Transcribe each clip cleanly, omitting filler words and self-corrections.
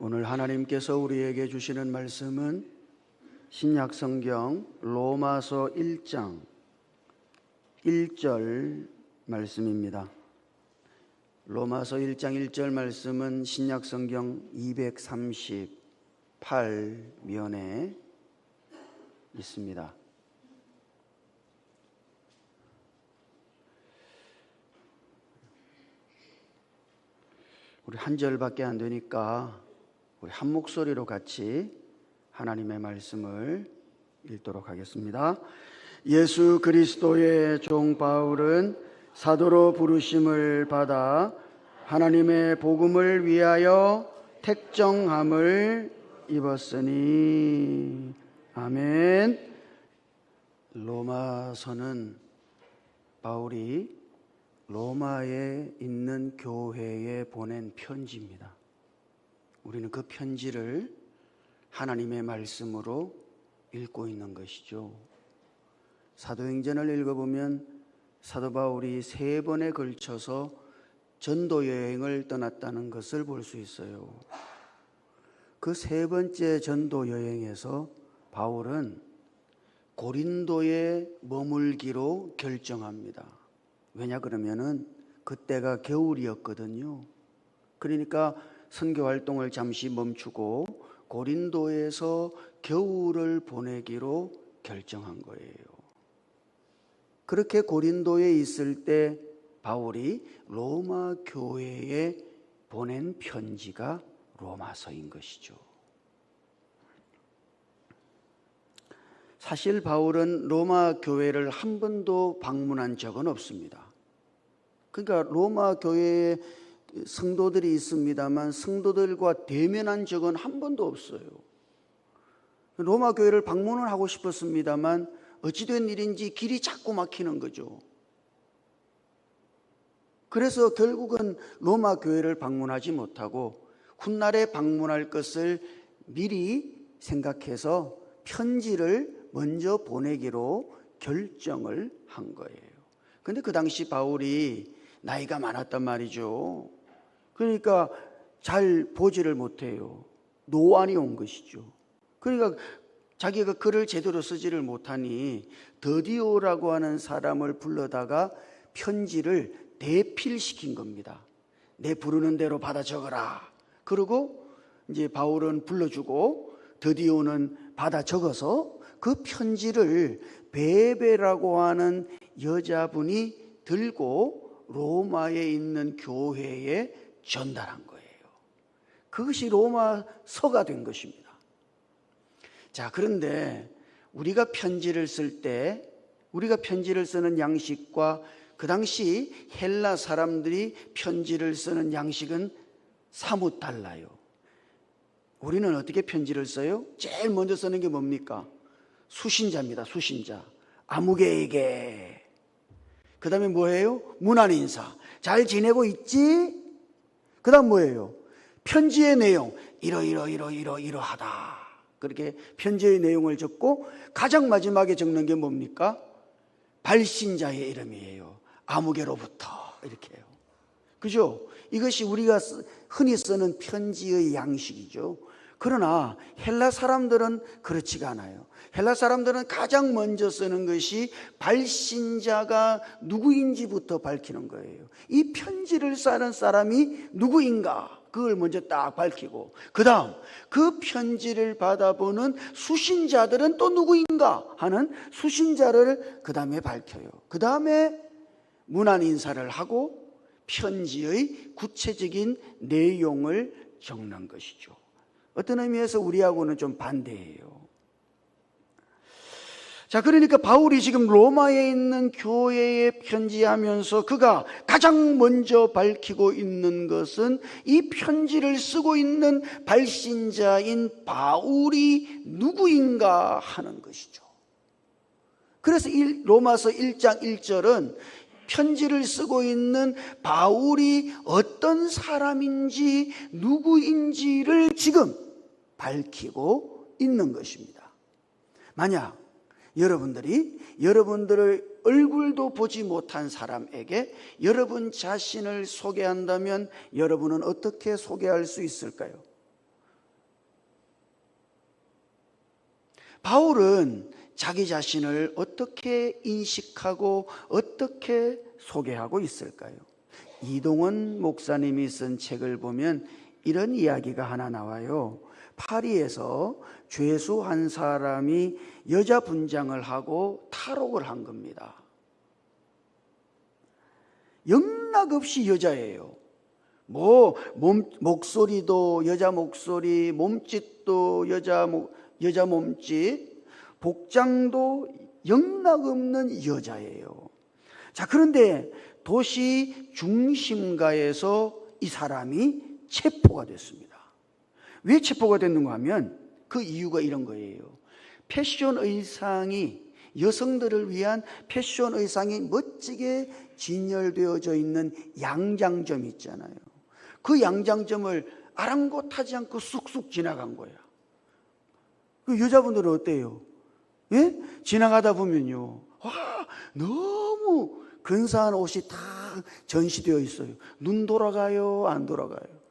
오늘 하나님께서 우리에게 주시는 말씀은 신약성경 로마서 1장 1절 말씀입니다. 로마서 1장 1절 말씀은 신약성경 238면에 있습니다. 우리 한 절밖에 안 되니까 우리 한 목소리로 같이 하나님의 말씀을 읽도록 하겠습니다. 예수 그리스도의 종 바울은 사도로 부르심을 받아 하나님의 복음을 위하여 택정함을 입었으니 아멘. 로마서는 바울이 로마에 있는 교회에 보낸 편지입니다. 우리는 그 편지를 하나님의 말씀으로 읽고 있는 것이죠. 사도행전을 읽어보면 사도 바울이 3번에 걸쳐서 전도 여행을 떠났다는 것을 볼 수 있어요. 그 3번째 전도 여행에서 바울은 고린도에 머물기로 결정합니다. 왜냐 그러면은 그때가 겨울이었거든요. 그러니까 선교 활동을 잠시 멈추고 고린도에서 겨울을 보내기로 결정한 거예요. 그렇게 고린도에 있을 때 바울이 로마 교회에 보낸 편지가 로마서인 것이죠. 사실 바울은 로마 교회를 한 번도 방문한 적은 없습니다. 그러니까 로마 교회에 성도들이 있습니다만 성도들과 대면한 적은 한 번도 없어요. 로마 교회를 방문을 하고 싶었습니다만 어찌된 일인지 길이 자꾸 막히는 거죠. 그래서 결국은 로마 교회를 방문하지 못하고 훗날에 방문할 것을 미리 생각해서 편지를 먼저 보내기로 결정을 한 거예요. 그런데 그 당시 바울이 나이가 많았단 말이죠. 그러니까 잘 보지를 못해요. 노안이 온 것이죠. 그러니까 자기가 글을 제대로 쓰지를 못하니 더디오라고 하는 사람을 불러다가 편지를 대필시킨 겁니다. 내 부르는 대로 받아 적어라. 그리고 이제 바울은 불러주고 더디오는 받아 적어서 그 편지를 베베라고 하는 여자분이 들고 로마에 있는 교회에 전달한 거예요. 그것이 로마서가 된 것입니다. 자, 그런데 우리가 편지를 쓸 때 우리가 편지를 쓰는 양식과 그 당시 헬라 사람들이 편지를 쓰는 양식은 사뭇 달라요. 우리는 어떻게 편지를 써요? 제일 먼저 쓰는 게 뭡니까? 수신자입니다. 수신자. 아무개에게. 그 다음에 뭐예요? 문안 인사. 잘 지내고 있지? 그 다음 뭐예요? 편지의 내용. 이러하다. 그렇게 편지의 내용을 적고 가장 마지막에 적는 게 뭡니까? 발신자의 이름이에요. 아무개로부터. 이렇게 해요. 그죠? 이것이 우리가 흔히 쓰는 편지의 양식이죠. 그러나 헬라 사람들은 그렇지가 않아요. 헬라 사람들은 가장 먼저 쓰는 것이 발신자가 누구인지부터 밝히는 거예요. 이 편지를 쓰는 사람이 누구인가? 그걸 먼저 딱 밝히고 그 다음 그 편지를 받아보는 수신자들은 또 누구인가 하는 수신자를 그 다음에 밝혀요. 그 다음에 문안 인사를 하고 편지의 구체적인 내용을 적는 것이죠. 어떤 의미에서 우리하고는 좀 반대예요. 자, 그러니까 바울이 지금 로마에 있는 교회에 편지하면서 그가 가장 먼저 밝히고 있는 것은 이 편지를 쓰고 있는 발신자인 바울이 누구인가 하는 것이죠. 그래서 로마서 1장 1절은 편지를 쓰고 있는 바울이 어떤 사람인지 누구인지를 지금 밝히고 있는 것입니다. 만약 여러분들이 여러분들의 얼굴도 보지 못한 사람에게 여러분 자신을 소개한다면 여러분은 어떻게 소개할 수 있을까요? 바울은 자기 자신을 어떻게 인식하고 어떻게 소개하고 있을까요? 이동원 목사님이 쓴 책을 보면 이런 이야기가 하나 나와요. 파리에서 죄수 한 사람이 여자 분장을 하고 탈옥을 한 겁니다. 영락없이 여자예요. 목소리도 여자 목소리, 몸짓도 여자 몸짓, 복장도 영락없는 여자예요. 자, 그런데 도시 중심가에서 이 사람이 체포가 됐습니다. 왜 체포가 됐는가 하면 그 이유가 이런 거예요. 패션 의상이, 여성들을 위한 패션 의상이 멋지게 진열되어져 있는 양장점 있잖아요. 그 양장점을 아랑곳하지 않고 쑥쑥 지나간 거야. 그 여자분들은 어때요? 예? 지나가다 보면요, 와, 너무 근사한 옷이 다 전시되어 있어요. 눈 돌아가요? 안 돌아가요?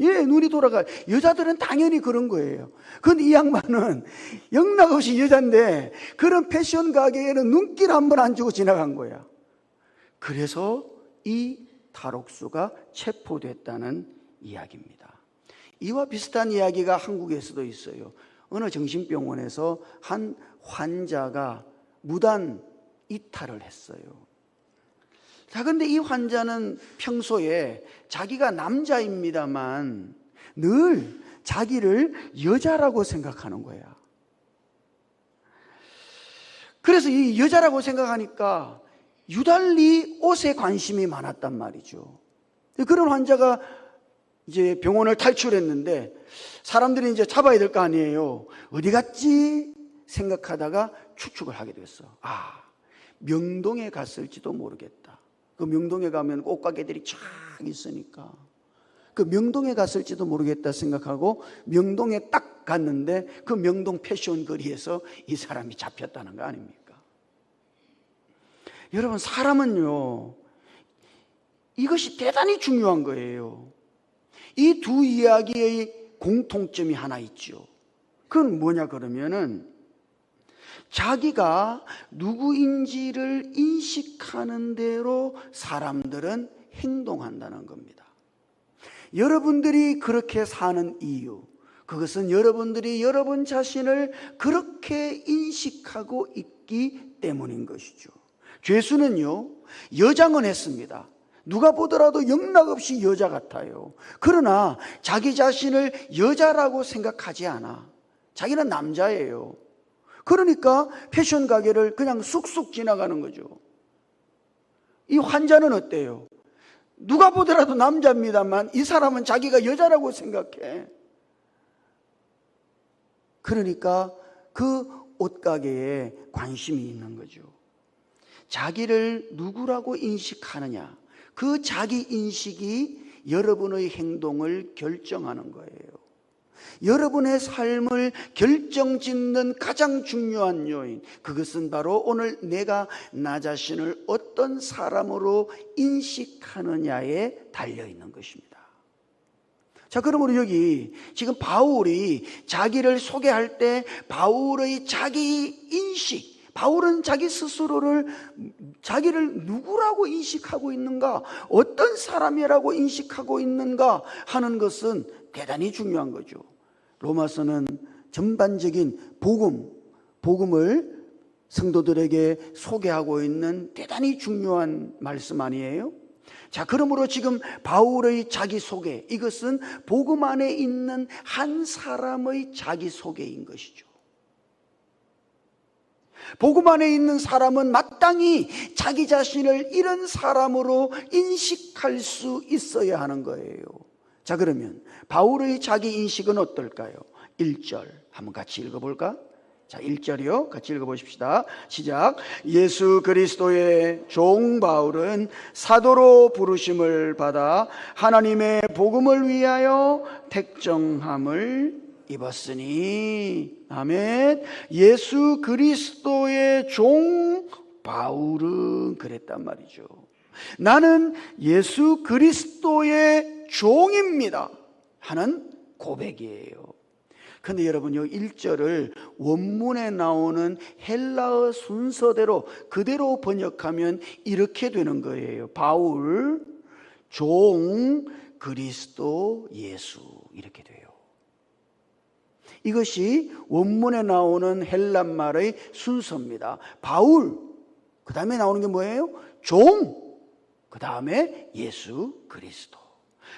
예, 눈이 돌아가요. 여자들은 당연히 그런 거예요. 그런데 이 양반은 영락없이 여잔데 그런 패션 가게에는 눈길 한 번 안 주고 지나간 거야. 그래서 이 탈옥수가 체포됐다는 이야기입니다. 이와 비슷한 이야기가 한국에서도 있어요. 어느 정신병원에서 한 환자가 무단 이탈을 했어요. 자, 근데 이 환자는 평소에 자기가 남자입니다만 늘 자기를 여자라고 생각하는 거야. 그래서 이 여자라고 생각하니까 유달리 옷에 관심이 많았단 말이죠. 그런 환자가 이제 병원을 탈출했는데 사람들이 이제 잡아야 될 거 아니에요. 어디 갔지? 생각하다가 추측을 하게 됐어. 아, 명동에 갔을지도 모르겠다. 그 명동에 가면 옷가게들이 쫙 있으니까 그 명동에 갔을지도 모르겠다 생각하고 명동에 딱 갔는데 그 명동 패션 거리에서 이 사람이 잡혔다는 거 아닙니까? 여러분, 사람은요, 이것이 대단히 중요한 거예요. 이 두 이야기의 공통점이 하나 있죠. 그건 뭐냐 그러면은 자기가 누구인지를 인식하는 대로 사람들은 행동한다는 겁니다. 여러분들이 그렇게 사는 이유, 그것은 여러분들이 여러분 자신을 그렇게 인식하고 있기 때문인 것이죠. 죄수는요, 여장은 했습니다. 누가 보더라도 영락없이 여자 같아요. 그러나 자기 자신을 여자라고 생각하지 않아. 자기는 남자예요. 그러니까 패션 가게를 그냥 쑥쑥 지나가는 거죠. 이 환자는 어때요? 누가 보더라도 남자입니다만 이 사람은 자기가 여자라고 생각해. 그러니까 그 옷가게에 관심이 있는 거죠. 자기를 누구라고 인식하느냐, 그 자기 인식이 여러분의 행동을 결정하는 거예요. 여러분의 삶을 결정짓는 가장 중요한 요인, 그것은 바로 오늘 내가 나 자신을 어떤 사람으로 인식하느냐에 달려있는 것입니다. 자, 그러므로 여기 지금 바울이 자기를 소개할 때 바울의 자기 인식, 바울은 자기 스스로를, 자기를 누구라고 인식하고 있는가, 어떤 사람이라고 인식하고 있는가 하는 것은 대단히 중요한 거죠. 로마서는 전반적인 복음을 성도들에게 소개하고 있는 대단히 중요한 말씀 아니에요? 자, 그러므로 지금 바울의 자기소개, 이것은 복음 안에 있는 한 사람의 자기소개인 것이죠. 복음 안에 있는 사람은 마땅히 자기 자신을 이런 사람으로 인식할 수 있어야 하는 거예요. 자, 그러면 바울의 자기 인식은 어떨까요? 1절 한번 같이 읽어볼까? 자, 1절이요. 같이 읽어보십시다. 시작. 예수 그리스도의 종 바울은 사도로 부르심을 받아 하나님의 복음을 위하여 택정함을 입었으니. 아멘. 예수 그리스도의 종 바울은 그랬단 말이죠. 나는 예수 그리스도의 종입니다 하는 고백이에요. 근데 여러분, 요 1절을 원문에 나오는 헬라어 순서대로 그대로 번역하면 이렇게 되는 거예요. 바울, 종, 그리스도 예수, 이렇게 돼요. 이것이 원문에 나오는 헬란말의 순서입니다. 바울, 그 다음에 나오는 게 뭐예요? 종, 그 다음에 예수 그리스도.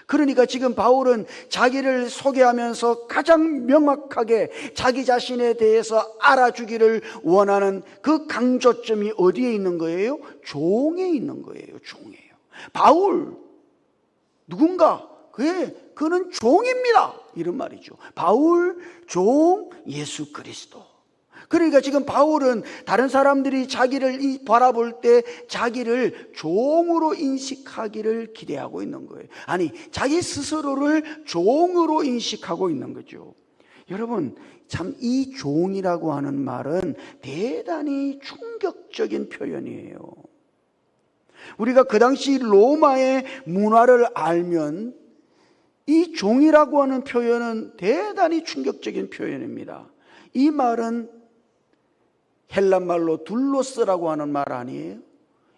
그러니까 지금 바울은 자기를 소개하면서 가장 명확하게 자기 자신에 대해서 알아주기를 원하는 그 강조점이 어디에 있는 거예요? 종에 있는 거예요. 종이에요. 바울, 누군가? 그는 종입니다, 이런 말이죠. 바울, 종, 예수 그리스도. 그러니까 지금 바울은 다른 사람들이 자기를 바라볼 때 자기를 종으로 인식하기를 기대하고 있는 거예요. 아니, 자기 스스로를 종으로 인식하고 있는 거죠. 여러분, 참 이 종이라고 하는 말은 대단히 충격적인 표현이에요. 우리가 그 당시 로마의 문화를 알면 이 종이라고 하는 표현은 대단히 충격적인 표현입니다. 이 말은 헬란말로 둘로스라고 하는 말 아니에요?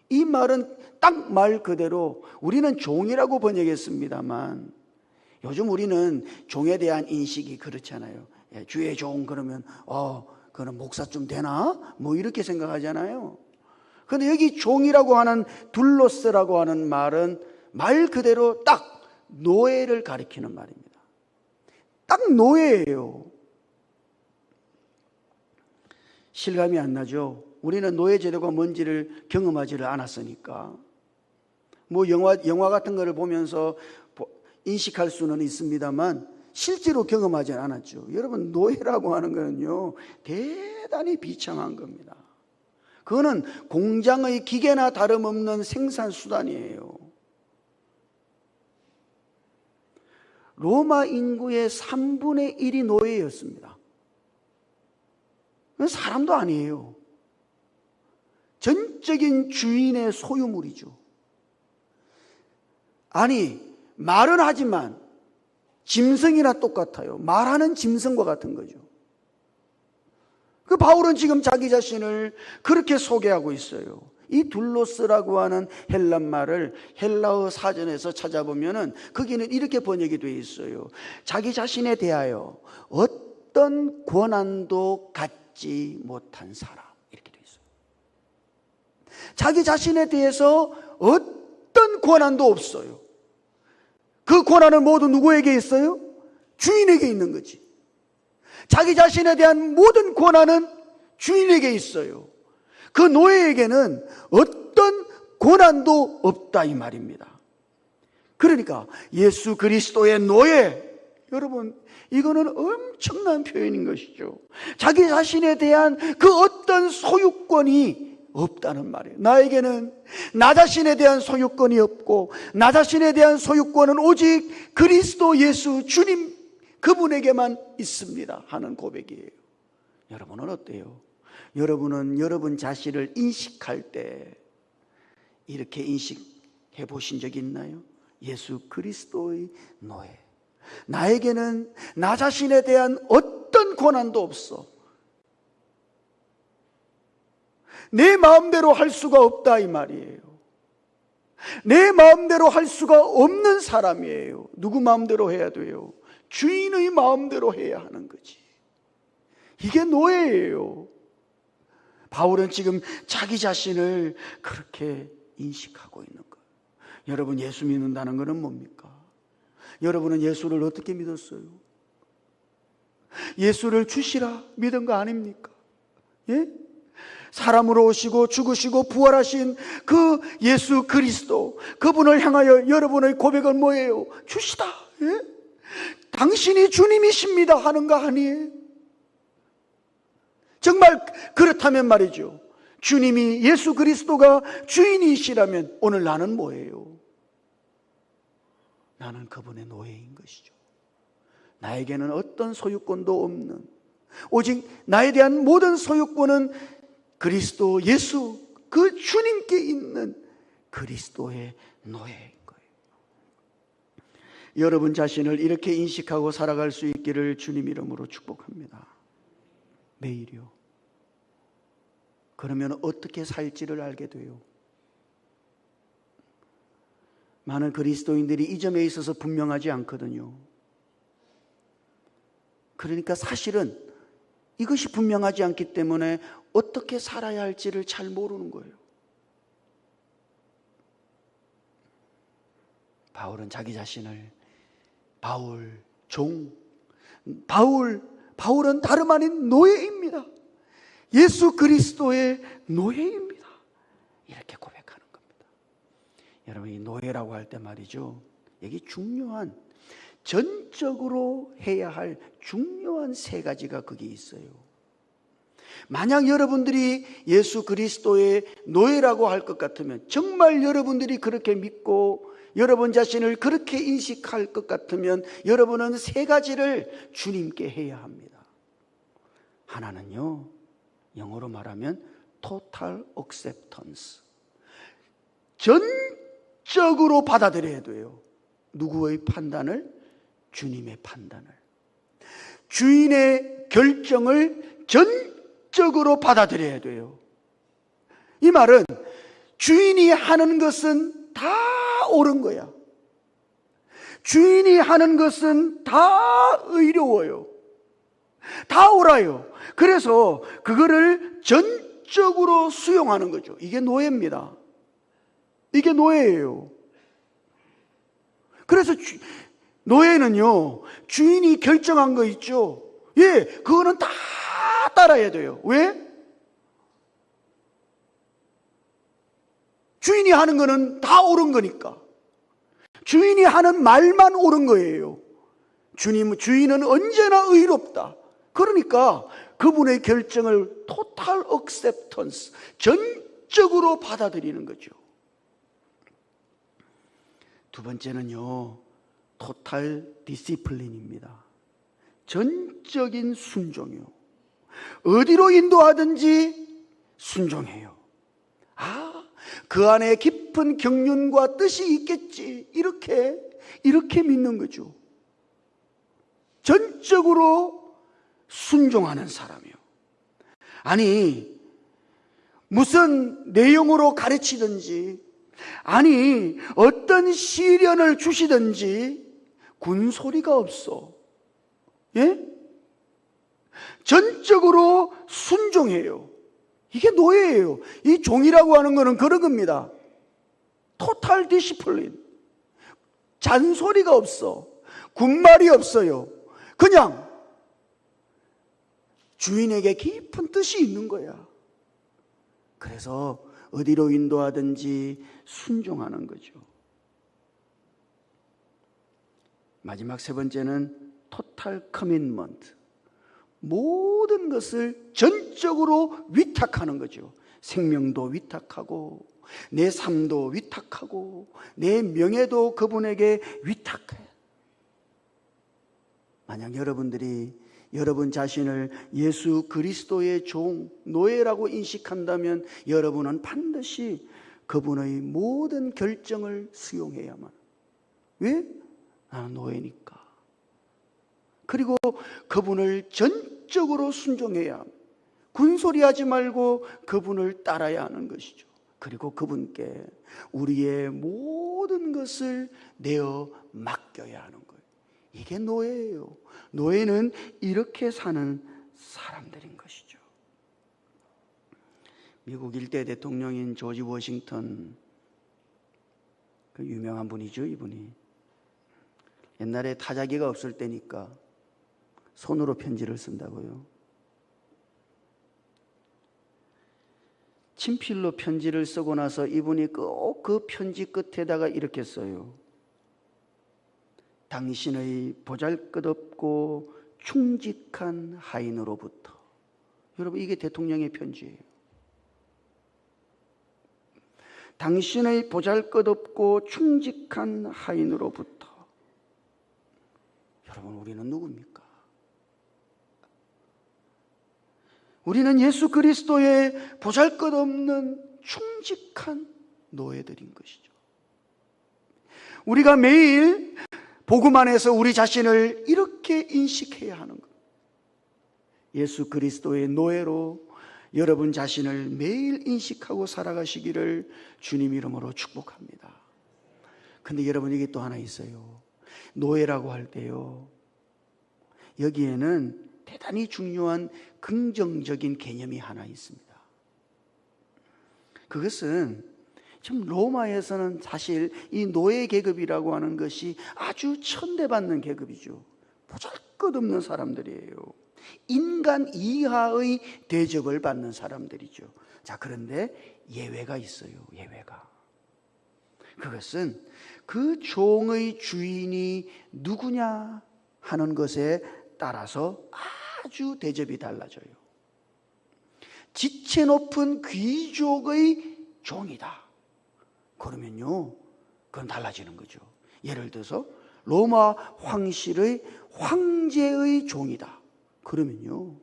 이 말은 딱 말 그대로 우리는 종이라고 번역했습니다만, 요즘 우리는 종에 대한 인식이 그렇잖아요. 주의 종 그러면 그는 목사 좀 되나? 뭐 이렇게 생각하잖아요. 그런데 여기 종이라고 하는 둘로스라고 하는 말은 말 그대로 딱 노예를 가리키는 말입니다. 딱 노예예요. 실감이 안 나죠? 우리는 노예 제도가 뭔지를 경험하지를 않았으니까. 뭐 영화 같은 거를 보면서 인식할 수는 있습니다만 실제로 경험하지 않았죠. 여러분, 노예라고 하는 거는요, 대단히 비참한 겁니다. 그거는 공장의 기계나 다름없는 생산 수단이에요. 로마 인구의 3분의 1이 노예였습니다. 사람도 아니에요. 전적인 주인의 소유물이죠. 아니, 말은 하지만 짐승이나 똑같아요. 말하는 짐승과 같은 거죠. 그 바울은 지금 자기 자신을 그렇게 소개하고 있어요. 이 둘로스라고 하는 헬란 말을 헬라어 사전에서 찾아보면은 거기는 이렇게 번역이 되어 있어요. 자기 자신에 대하여 어떤 권한도 갖지 못한 사람, 이렇게 되어 있어요. 자기 자신에 대해서 어떤 권한도 없어요. 그 권한은 모두 누구에게 있어요? 주인에게 있는 거지. 자기 자신에 대한 모든 권한은 주인에게 있어요. 그 노예에게는 어떤 권한도 없다, 이 말입니다. 그러니까 예수 그리스도의 노예, 여러분, 이거는 엄청난 표현인 것이죠. 자기 자신에 대한 그 어떤 소유권이 없다는 말이에요. 나에게는 나 자신에 대한 소유권이 없고, 나 자신에 대한 소유권은 오직 그리스도 예수 주님 그분에게만 있습니다 하는 고백이에요. 여러분은 어때요? 여러분은 여러분 자신을 인식할 때 이렇게 인식해 보신 적 있나요? 예수 그리스도의 노예. 나에게는 나 자신에 대한 어떤 권한도 없어. 내 마음대로 할 수가 없다, 이 말이에요. 내 마음대로 할 수가 없는 사람이에요. 누구 마음대로 해야 돼요? 주인의 마음대로 해야 하는 거지. 이게 노예예요. 바울은 지금 자기 자신을 그렇게 인식하고 있는 거예요. 여러분, 예수 믿는다는 것은 뭡니까? 여러분은 예수를 어떻게 믿었어요? 예수를 주시라 믿은 거 아닙니까? 예? 사람으로 오시고 죽으시고 부활하신 그 예수 그리스도, 그분을 향하여 여러분의 고백은 뭐예요? 주시다. 예? 당신이 주님이십니다 하는 거 아니에요? 정말 그렇다면 말이죠. 주님이, 예수 그리스도가 주인이시라면 오늘 나는 뭐예요? 나는 그분의 노예인 것이죠. 나에게는 어떤 소유권도 없는, 오직 나에 대한 모든 소유권은 그리스도 예수, 그 주님께 있는 그리스도의 노예인 거예요. 여러분 자신을 이렇게 인식하고 살아갈 수 있기를 주님 이름으로 축복합니다. 매일이요. 그러면 어떻게 살지를 알게 돼요. 많은 그리스도인들이 이 점에 있어서 분명하지 않거든요. 그러니까 사실은 이것이 분명하지 않기 때문에 어떻게 살아야 할지를 잘 모르는 거예요. 바울은 자기 자신을 바울은 다름 아닌 노예입니다. 예수 그리스도의 노예입니다. 이렇게 고백하는 겁니다. 여러분, 이 노예라고 할 때 말이죠, 여기 중요한, 전적으로 해야 할 중요한 세 가지가 거기 있어요. 만약 여러분들이 예수 그리스도의 노예라고 할 것 같으면, 정말 여러분들이 그렇게 믿고 여러분 자신을 그렇게 인식할 것 같으면 여러분은 세 가지를 주님께 해야 합니다. 하나는요, 영어로 말하면 total acceptance, 전적으로 받아들여야 돼요. 누구의 판단을? 주님의 판단을. 주인의 결정을 전적으로 받아들여야 돼요. 이 말은 주인이 하는 것은 다 옳은 거야. 주인이 하는 것은 다 의로워요. 다 옳아요. 그래서 그거를 전적으로 수용하는 거죠. 이게 노예입니다. 이게 노예예요. 그래서 노예는요, 주인이 결정한 거 있죠. 예, 그거는 다 따라야 돼요. 왜? 주인이 하는 거는 다 옳은 거니까. 주인이 하는 말만 옳은 거예요. 주인은 언제나 의롭다. 그러니까 그분의 결정을 total acceptance, 전적으로 받아들이는 거죠. 두 번째는요, total discipline입니다. 전적인 순종이요. 어디로 인도하든지 순종해요. 그 안에 깊은 경륜과 뜻이 있겠지, 이렇게 믿는 거죠. 전적으로 순종하는 사람이요. 아니, 무슨 내용으로 가르치든지, 아니 어떤 시련을 주시든지 군소리가 없어. 예? 전적으로 순종해요. 이게 노예예요. 이 종이라고 하는 거는 그런 겁니다. 토탈 디시플린. 잔소리가 없어. 군말이 없어요. 그냥 주인에게 깊은 뜻이 있는 거야. 그래서 어디로 인도하든지 순종하는 거죠. 마지막 세 번째는 토탈 커밋먼트. 모든 것을 전적으로 위탁하는 거죠. 생명도 위탁하고, 내 삶도 위탁하고, 내 명예도 그분에게 위탁해. 만약 여러분들이 여러분 자신을 예수 그리스도의 종, 노예라고 인식한다면 여러분은 반드시 그분의 모든 결정을 수용해야만. 왜? 나는 노예니까. 그리고 그분을 전적으로 순종해야 합니다. 군소리하지 말고 그분을 따라야 하는 것이죠. 그리고 그분께 우리의 모든 것을 내어 맡겨야 하는 거예요. 이게 노예예요. 노예는 이렇게 사는 사람들인 것이죠. 미국 일대 대통령인 조지 워싱턴, 그 유명한 분이죠. 이분이 옛날에 타자기가 없을 때니까 손으로 편지를 쓴다고요. 친필로 편지를 쓰고 나서 이분이 꼭 그 편지 끝에다가 이렇게 써요. 당신의 보잘것없고 충직한 하인으로부터. 여러분, 이게 대통령의 편지예요. 당신의 보잘것없고 충직한 하인으로부터. 여러분, 우리는 누굽니까? 우리는 예수 그리스도의 보잘것없는 충직한 노예들인 것이죠. 우리가 매일 복음 안에서 우리 자신을 이렇게 인식해야 하는 것. 예수 그리스도의 노예로 여러분 자신을 매일 인식하고 살아가시기를 주님 이름으로 축복합니다. 근데 여러분, 이게 또 하나 있어요. 노예라고 할 때요, 여기에는 대단히 중요한 긍정적인 개념이 하나 있습니다. 그것은 지금 로마에서는 사실 이 노예 계급이라고 하는 것이 아주 천대받는 계급이죠. 보잘것없는 사람들이에요. 인간 이하의 대접을 받는 사람들이죠. 자, 그런데 예외가 있어요. 예외가. 그것은 그 종의 주인이 누구냐 하는 것에 따라서 아주 대접이 달라져요. 지체 높은 귀족의 종이다. 그러면요, 그건 달라지는 거죠. 예를 들어서 로마 황실의 황제의 종이다. 그러면요,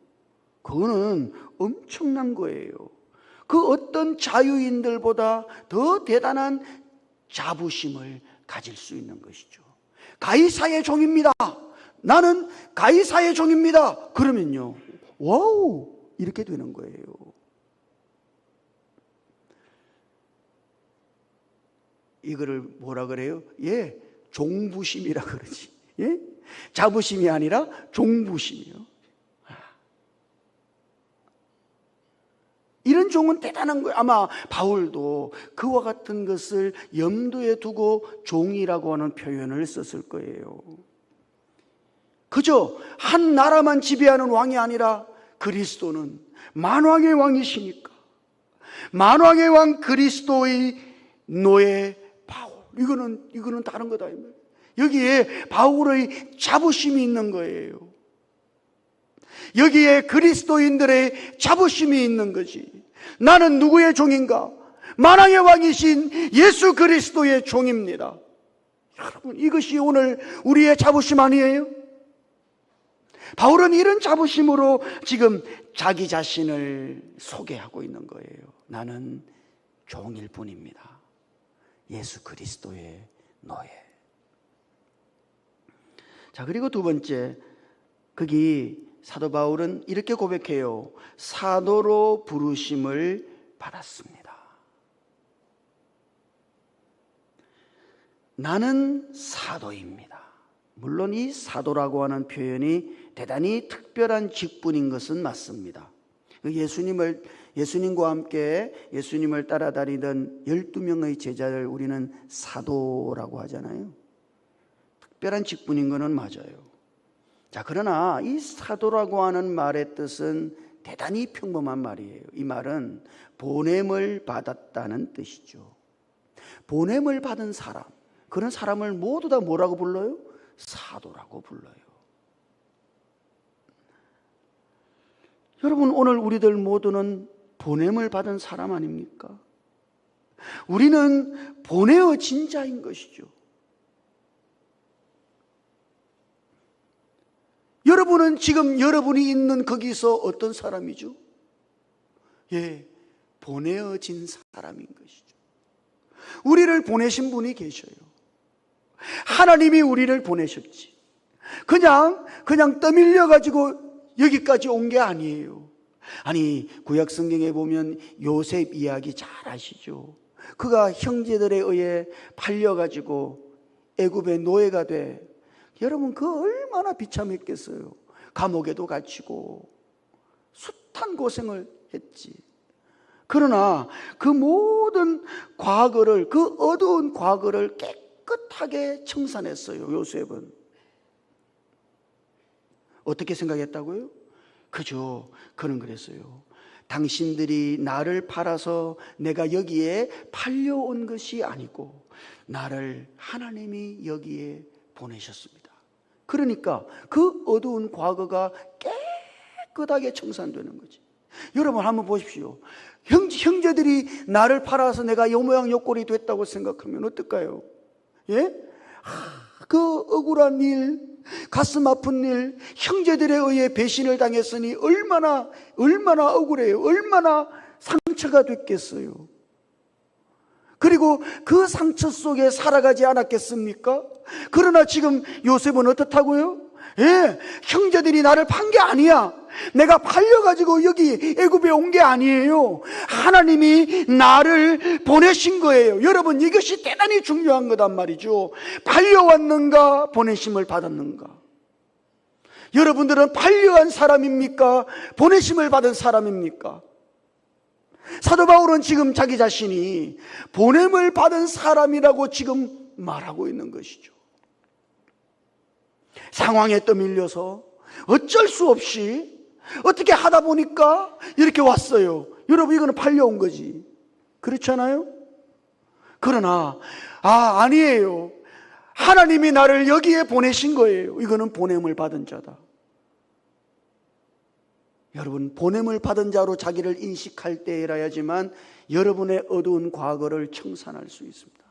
그거는 엄청난 거예요. 그 어떤 자유인들보다 더 대단한 자부심을 가질 수 있는 것이죠. 가이사의 종입니다. 나는 가이사의 종입니다. 그러면요, 와우, 이렇게 되는 거예요. 이거를 뭐라 그래요? 예, 종부심이라 그러지. 예? 자부심이 아니라 종부심이요. 이런 종은 대단한 거예요. 아마 바울도 그와 같은 것을 염두에 두고 종이라고 하는 표현을 썼을 거예요. 그저 한 나라만 지배하는 왕이 아니라 그리스도는 만왕의 왕이시니까 만왕의 왕 그리스도의 노예 바울, 이거는 다른 거다. 여기에 바울의 자부심이 있는 거예요. 여기에 그리스도인들의 자부심이 있는 거지. 나는 누구의 종인가? 만왕의 왕이신 예수 그리스도의 종입니다. 여러분, 이것이 오늘 우리의 자부심 아니에요? 바울은 이런 자부심으로 지금 자기 자신을 소개하고 있는 거예요. 나는 종일 뿐입니다. 예수 그리스도의 노예. 자, 그리고 두 번째, 거기 사도 바울은 이렇게 고백해요. 사도로 부르심을 받았습니다. 나는 사도입니다. 물론 이 사도라고 하는 표현이 대단히 특별한 직분인 것은 맞습니다. 예수님과 함께 예수님을 따라다니던 12명의 제자를 우리는 사도라고 하잖아요. 특별한 직분인 것은 맞아요. 자, 그러나 이 사도라고 하는 말의 뜻은 대단히 평범한 말이에요. 이 말은 보냄을 받았다는 뜻이죠. 보냄을 받은 사람, 그런 사람을 모두 다 뭐라고 불러요? 사도라고 불러요. 여러분, 오늘 우리들 모두는 보냄을 받은 사람 아닙니까? 우리는 보내어진 자인 것이죠. 여러분은 지금 여러분이 있는 거기서 어떤 사람이죠? 예, 보내어진 사람인 것이죠. 우리를 보내신 분이 계셔요. 하나님이 우리를 보내셨지. 그냥 떠밀려 가지고 여기까지 온 게 아니에요. 아니, 구약 성경에 보면 요셉 이야기 잘 아시죠? 그가 형제들에 의해 팔려 가지고 애굽의 노예가 돼. 여러분, 그 얼마나 비참했겠어요. 감옥에도 갇히고 숱한 고생을 했지. 그러나 그 모든 과거를, 그 어두운 과거를 깨끗하게 청산했어요. 요셉은 어떻게 생각했다고요? 그죠, 그는 그랬어요. 당신들이 나를 팔아서 내가 여기에 팔려온 것이 아니고 나를 하나님이 여기에 보내셨습니다. 그러니까 그 어두운 과거가 깨끗하게 청산되는 거지. 여러분, 한번 보십시오. 형제들이 나를 팔아서 내가 요 모양 요 꼴이 됐다고 생각하면 어떨까요? 예? 그 억울한 일, 가슴 아픈 일, 형제들에 의해 배신을 당했으니 얼마나 억울해요. 얼마나 상처가 됐겠어요. 그리고 그 상처 속에 살아가지 않았겠습니까? 그러나 지금 요셉은 어떻다고요? 예, 형제들이 나를 판 게 아니야. 내가 팔려가지고 여기 애굽에 온 게 아니에요. 하나님이 나를 보내신 거예요. 여러분, 이것이 대단히 중요한 거단 말이죠. 팔려왔는가, 보내심을 받았는가? 여러분들은 팔려간 사람입니까? 보내심을 받은 사람입니까? 사도 바울은 지금 자기 자신이 보냄을 받은 사람이라고 지금 말하고 있는 것이죠. 상황에 떠밀려서 어쩔 수 없이 어떻게 하다 보니까 이렇게 왔어요. 여러분, 이거는 팔려온 거지. 그렇잖아요? 그러나 아니에요. 하나님이 나를 여기에 보내신 거예요. 이거는 보냄을 받은 자다. 여러분, 보냄을 받은 자로 자기를 인식할 때라야지만 여러분의 어두운 과거를 청산할 수 있습니다.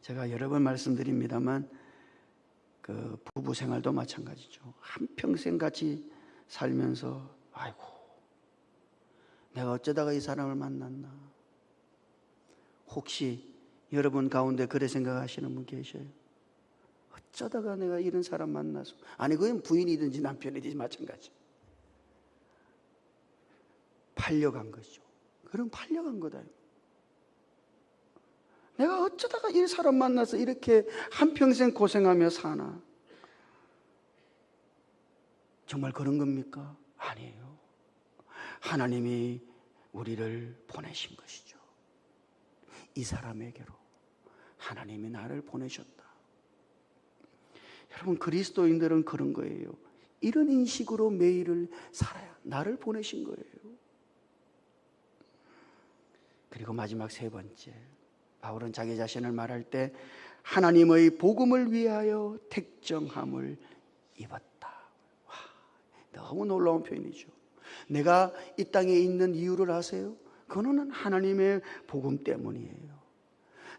제가 여러 번 말씀드립니다만 그 부부 생활도 마찬가지죠. 한평생 같이 살면서 아이고, 내가 어쩌다가 이 사람을 만났나. 혹시 여러분 가운데 그래 생각하시는 분 계셔요? 어쩌다가 내가 이런 사람 만나서, 아니 그건 부인이든지 남편이든지 마찬가지. 팔려간 거죠. 그럼 팔려간 거다. 내가 어쩌다가 이 사람 만나서 이렇게 한평생 고생하며 사나? 정말 그런 겁니까? 아니에요. 하나님이 우리를 보내신 것이죠. 이 사람에게로 하나님이 나를 보내셨다. 여러분, 그리스도인들은 그런 거예요. 이런 인식으로 매일을 살아야, 나를 보내신 거예요. 그리고 마지막 세 번째, 바울은 자기 자신을 말할 때 하나님의 복음을 위하여 택정함을 입었다. 와, 너무 놀라운 표현이죠. 내가 이 땅에 있는 이유를 아세요? 그거는 하나님의 복음 때문이에요.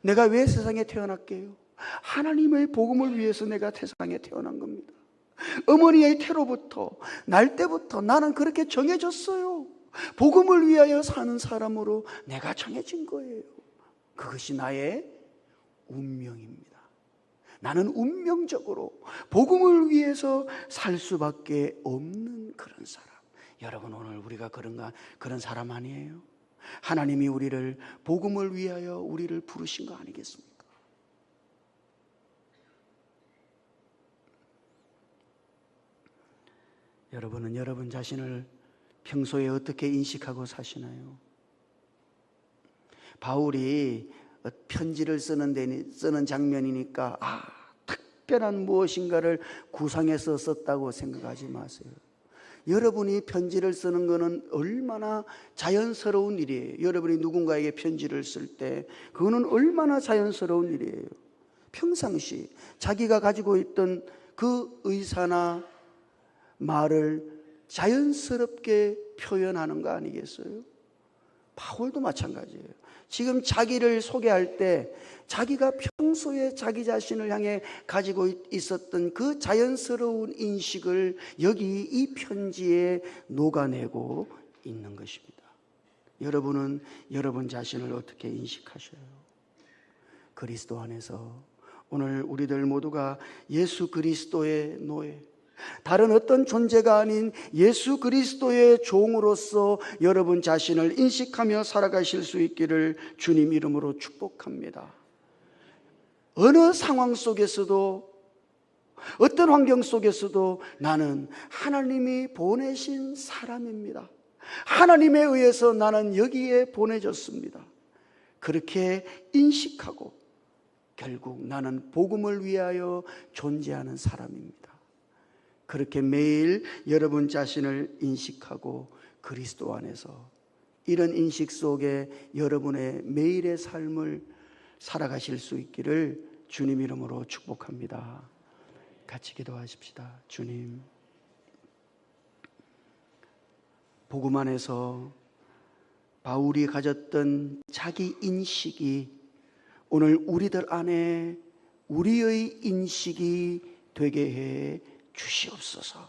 내가 왜 세상에 태어났게요? 하나님의 복음을 위해서 내가 세상에 태어난 겁니다. 어머니의 태로부터, 날 때부터 나는 그렇게 정해졌어요. 복음을 위하여 사는 사람으로 내가 정해진 거예요. 그것이 나의 운명입니다. 나는 운명적으로 복음을 위해서 살 수밖에 없는 그런 사람. 여러분, 오늘 우리가 그런 사람 아니에요? 하나님이 우리를 복음을 위하여 우리를 부르신 거 아니겠습니까? 여러분은 여러분 자신을 평소에 어떻게 인식하고 사시나요? 바울이 편지를 쓰는 장면이니까 특별한 무엇인가를 구상해서 썼다고 생각하지 마세요. 여러분이 편지를 쓰는 것은 얼마나 자연스러운 일이에요. 여러분이 누군가에게 편지를 쓸 때 그거는 얼마나 자연스러운 일이에요. 평상시 자기가 가지고 있던 그 의사나 말을 자연스럽게 표현하는 거 아니겠어요? 바울도 마찬가지예요. 지금 자기를 소개할 때 자기가 평소에 자기 자신을 향해 가지고 있었던 그 자연스러운 인식을 여기 이 편지에 녹아내고 있는 것입니다. 여러분은 여러분 자신을 어떻게 인식하셔요? 그리스도 안에서 오늘 우리들 모두가 예수 그리스도의 노예, 다른 어떤 존재가 아닌 예수 그리스도의 종으로서 여러분 자신을 인식하며 살아가실 수 있기를 주님 이름으로 축복합니다. 어느 상황 속에서도, 어떤 환경 속에서도 나는 하나님이 보내신 사람입니다. 하나님에 의해서 나는 여기에 보내졌습니다. 그렇게 인식하고 결국 나는 복음을 위하여 존재하는 사람입니다. 그렇게 매일 여러분 자신을 인식하고 그리스도 안에서 이런 인식 속에 여러분의 매일의 삶을 살아가실 수 있기를 주님 이름으로 축복합니다. 같이 기도하십시다. 주님, 복음 안에서 바울이 가졌던 자기 인식이 오늘 우리들 안에 우리의 인식이 되게 해 주시옵소서.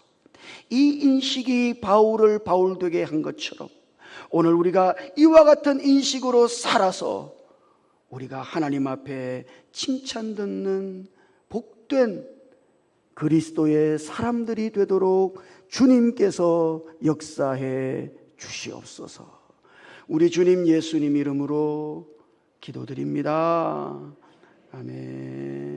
이 인식이 바울을 바울되게 한 것처럼 오늘 우리가 이와 같은 인식으로 살아서 우리가 하나님 앞에 칭찬 듣는 복된 그리스도의 사람들이 되도록 주님께서 역사해 주시옵소서. 우리 주님 예수님 이름으로 기도드립니다. 아멘.